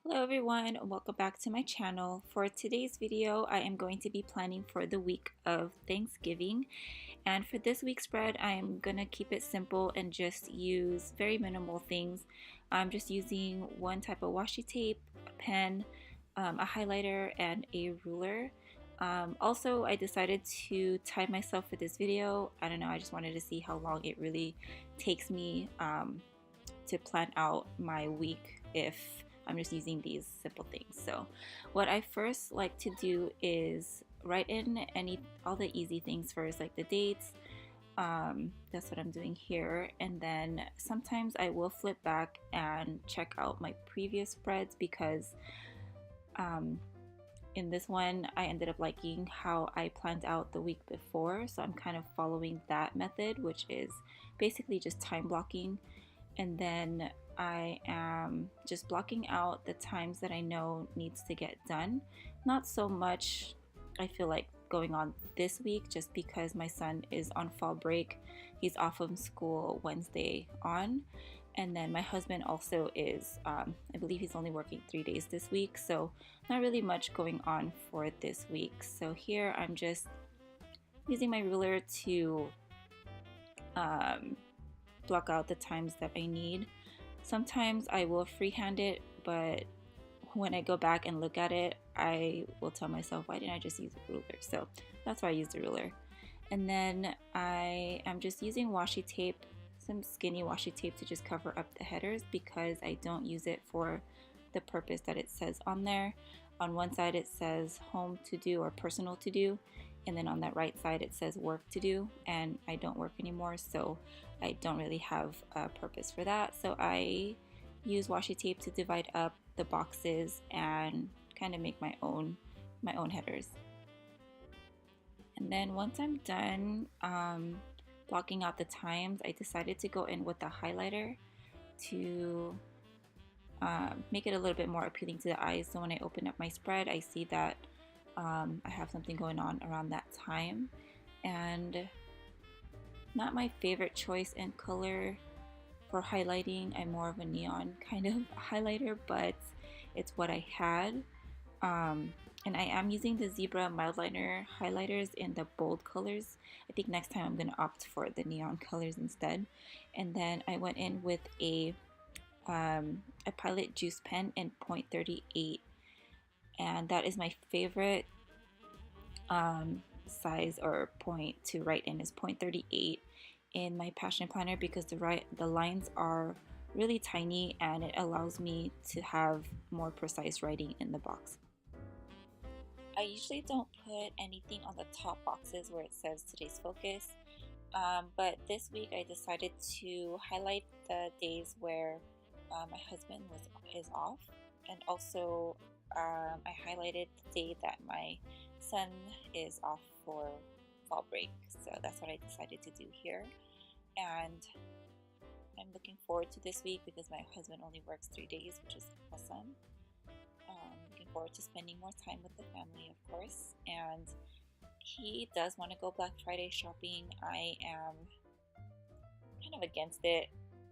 Hello everyone, welcome back to my channel. For today's video, I am going to be planning for the week of Thanksgiving. And for this week's spread, I am gonna keep it simple and just use very minimal things. I'm just using one type of washi tape, a pen, a highlighter, and a ruler. Also, I decided to time myself for this video. I don't know, I just wanted to see how long it really takes me to plan out my week if I'm just using these simple things. So what I first like to do is write in all the easy things first, like the dates. That's what I'm doing here, and then sometimes I will flip back and check out my previous spreads because in this one I ended up liking how I planned out the week before, so I'm kind of following that method, which is basically just time blocking. And then I am just blocking out the times that I know needs to get done. Not so much, I feel like, going on this week just because my son is on fall break. He's off of school Wednesday on. And then my husband also is, I believe he's only working 3 days this week. So not really much going on for this week. So here I'm just using my ruler to block out the times that I need. Sometimes I will freehand it, but when I go back and look at it, I will tell myself, why didn't I just use a ruler? So that's why I use the ruler. And then I am just using washi tape, some skinny washi tape, to just cover up the headers because I don't use it for the purpose that it says on there. On one side it says home to do or personal to do, and then on that right side it says work to do, and I don't work anymore, so I don't really have a purpose for that. So I use washi tape to divide up the boxes and kind of make my own headers. And then once I'm done blocking out the times, I decided to go in with the highlighter to make it a little bit more appealing to the eyes, so when I open up my spread I see that I have something going on around that time. And not my favorite choice in color for highlighting. I'm more of a neon kind of highlighter, but it's what I had. And I am using the Zebra Mildliner highlighters in the bold colors. I think next time I'm going to opt for the neon colors instead. And then I went in with a Pilot Juice pen in .38, and that is my favorite size or point to write in, is .38 in my Passion Planner, because the lines are really tiny and it allows me to have more precise writing in the box. I usually don't put anything on the top boxes where it says today's focus, but this week I decided to highlight the days where my husband is off, and also I highlighted the day that my son is off for fall break. So that's what I decided to do here, and I'm looking forward to this week because my husband only works 3 days, which is awesome. Looking forward to spending more time with the family, of course, and he does want to go Black Friday shopping. I am kind of against it,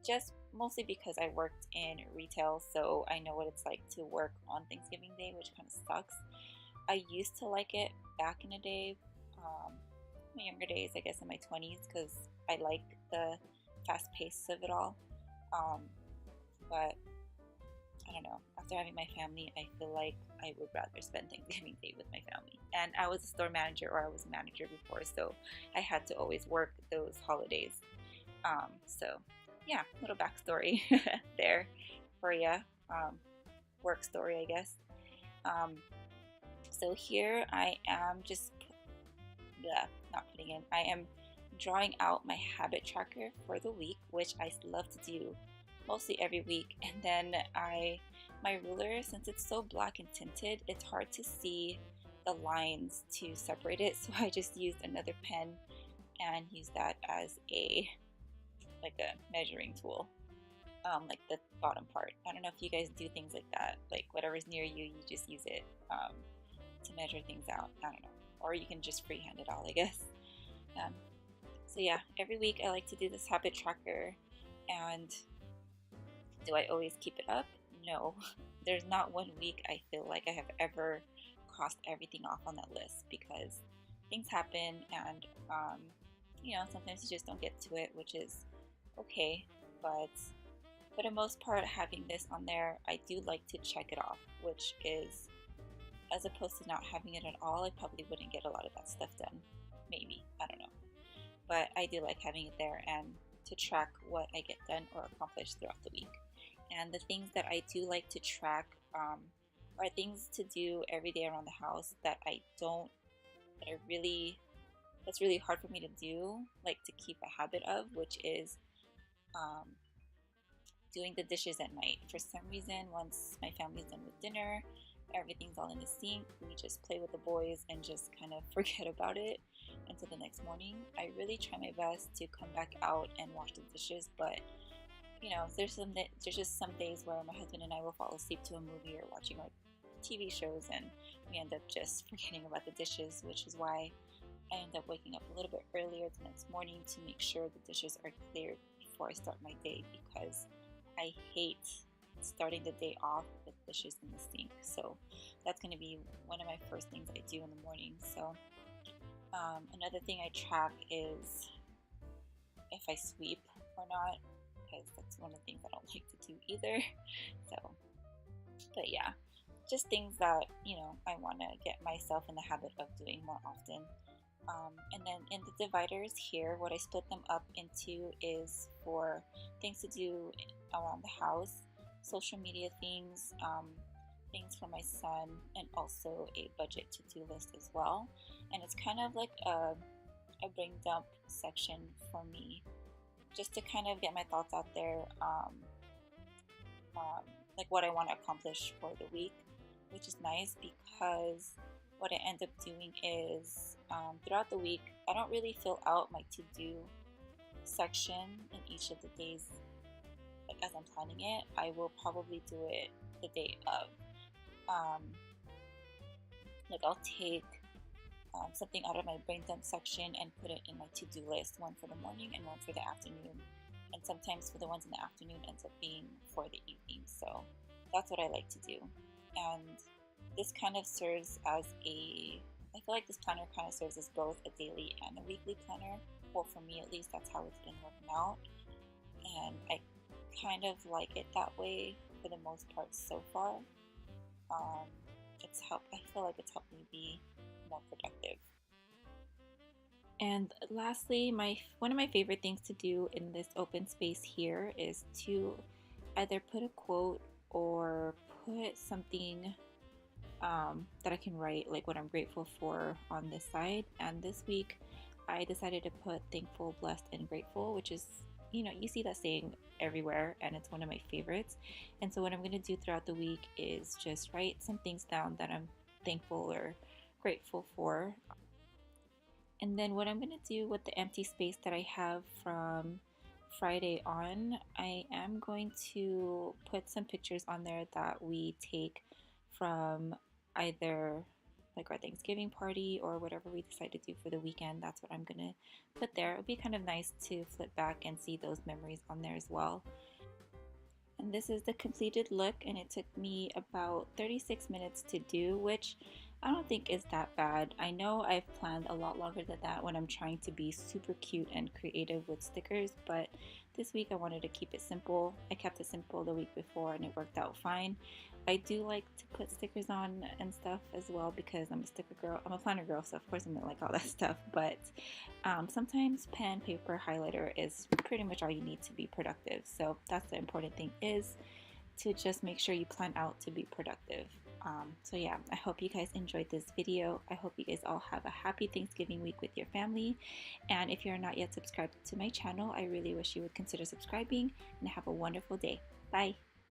just mostly because I worked in retail, so I know what it's like to work on Thanksgiving Day, which kind of sucks. I used to like it back in the day, my younger days, I guess in my 20s, because I like the fast pace of it all. But I don't know, after having my family, I feel like I would rather spend Thanksgiving Day with my family. And I was a store manager, or I was a manager before, so I had to always work those holidays. So yeah, little backstory there for you. Work story, I guess. So here I am just not putting in. I am drawing out my habit tracker for the week, which I love to do mostly every week. And then my ruler, since it's so black and tinted, it's hard to see the lines to separate it. So I just used another pen and used that as a measuring tool, like the bottom part. I don't know if you guys do things like that, like whatever's near you, you just use it to measure things out. I don't know, or you can just freehand it all, I guess. So yeah, every week I like to do this habit tracker. And do I always keep it up? no, there's not one week I feel like I have ever crossed everything off on that list, because things happen, and sometimes you just don't get to it, which is okay. But for the most part, having this on there, I do like to check it off, which is, as opposed to not having it at all, I probably wouldn't get a lot of that stuff done. Maybe, I don't know. But I do like having it there and to track what I get done or accomplish throughout the week. And the things that I do like to track are things to do every day around the house that that's really hard for me to do, like to keep a habit of, which is um, doing the dishes at night. For some reason, once my family's done with dinner, everything's all in the sink, we just play with the boys and just kind of forget about it until the next morning. I really try my best to come back out and wash the dishes, but there's just some days where my husband and I will fall asleep to a movie or watching our TV shows, and we end up just forgetting about the dishes, which is why I end up waking up a little bit earlier the next morning to make sure the dishes are cleared before I start my day, because I hate starting the day off with dishes in the sink. So that's going to be one of my first things I do in the morning. So another thing I track is if I sweep or not, because that's one of the things I don't like to do either. So, but yeah, just things that I want to get myself in the habit of doing more often. And then in the dividers here, what I split them up into is for things to do around the house, social media things, things for my son, and also a budget to-do list as well. And it's kind of like a bring dump section for me, just to kind of get my thoughts out there, like what I want to accomplish for the week, which is nice because what I end up doing is throughout the week, I don't really fill out my to-do section in each of the days. Like as I'm planning it, I will probably do it the day of. Like I'll take something out of my brain dump section and put it in my to-do list, one for the morning and one for the afternoon. And sometimes for the ones in the afternoon ends up being for the evening. So that's what I like to do. And this kind of serves as I feel like this planner kind of serves as both a daily and a weekly planner. Well, for me at least, that's how it's been working out. And I kind of like it that way for the most part so far. I feel like it's helped me be more productive. And lastly, one of my favorite things to do in this open space here is to either put a quote or put something that I can write, like what I'm grateful for on this side. And this week I decided to put thankful, blessed, and grateful, which is, you see that saying everywhere, and it's one of my favorites. And so what I'm going to do throughout the week is just write some things down that I'm thankful or grateful for. And then what I'm going to do with the empty space that I have from Friday on, I am going to put some pictures on there that we take from either like our Thanksgiving party or whatever we decide to do for the weekend. That's what I'm going to put there. It would be kind of nice to flip back and see those memories on there as well. And this is the completed look, and it took me about 36 minutes to do, which I don't think is that bad. I know I've planned a lot longer than that when I'm trying to be super cute and creative with stickers, but this week I wanted to keep it simple. I kept it simple the week before and it worked out fine. I do like to put stickers on and stuff as well because I'm a sticker girl. I'm a planner girl, so of course I'm gonna like all that stuff, but sometimes pen, paper, highlighter is pretty much all you need to be productive. So that's the important thing, is to just make sure you plan out to be productive. So yeah, I hope you guys enjoyed this video. I hope you guys all have a happy Thanksgiving week with your family. And if you're not yet subscribed to my channel, I really wish you would consider subscribing, and have a wonderful day. Bye.